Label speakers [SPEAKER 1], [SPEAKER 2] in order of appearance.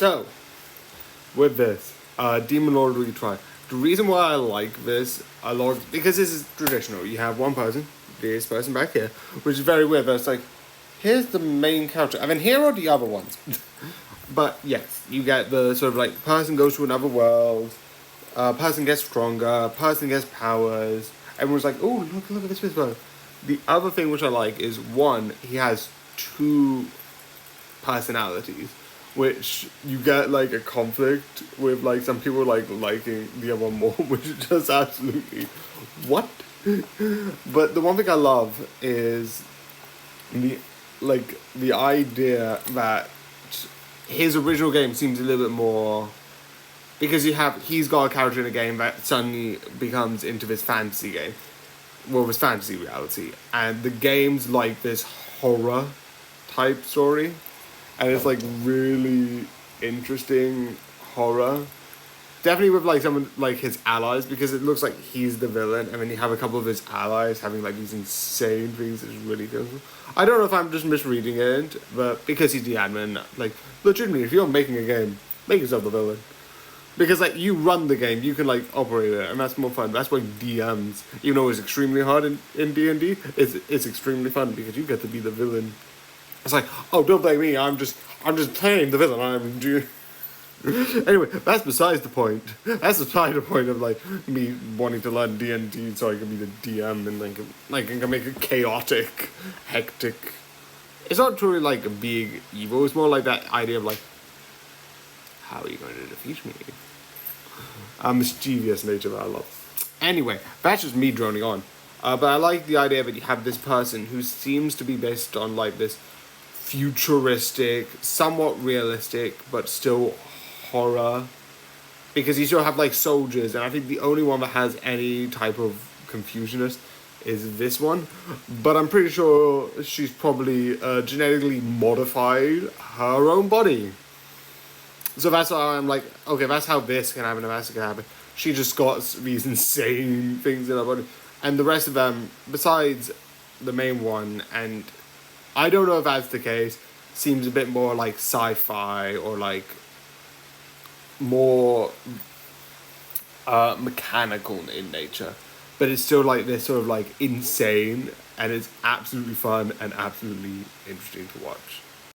[SPEAKER 1] So, with this, Demon Lord Retry. The reason why I like this a lot, because this is traditional. You have one person, this person back here, which is very weird. But it's like, here's the main character, and then here are the other ones. But yes, you get the sort of like person goes to another world, person gets stronger, person gets powers. Everyone's like, oh, look at this person. The other thing which I like is one, he has two personalities, which you get like a conflict with, like some people like liking the other one more, which is just absolutely what. But the one thing I love is the idea that his original game seems a little bit more, because he's got a character in a game that suddenly becomes into this fantasy game, well, this fantasy reality, and the game's like this horror type story, and it's like really interesting horror. Definitely with like someone like his allies, because it looks like he's the villain, and then you have a couple of his allies having like these insane things. It's really cool. I don't know if I'm just misreading it, but because he's the admin, like legitimately, if you're making a game, make yourself the villain. Because like you run the game, you can like operate it, and that's more fun. That's why DMs, even though it's extremely hard in D&D, it's extremely fun because you get to be the villain. It's like, oh, don't blame me. I'm just playing the villain. I'm doing. Anyway, that's besides the point. That's beside the point of like me wanting to learn D&D so I can be the DM and like I can make it chaotic, hectic. It's not truly like being evil. It's more like that idea of like, how are you going to defeat me? A mischievous nature that I love. Anyway, that's just me droning on. But I like the idea that you have this person who seems to be based on like this futuristic, somewhat realistic, but still horror. Because you still have like soldiers, and I think the only one that has any type of Confucianist is this one. But I'm pretty sure she's probably genetically modified her own body. So that's why I'm like, okay, that's how this can happen, and that's can happen. She just got these insane things in her body. And the rest of them, besides the main one, and I don't know if that's the case, seems a bit more like sci-fi or like more mechanical in nature. But it's still like this sort of like insane, and it's absolutely fun and absolutely interesting to watch.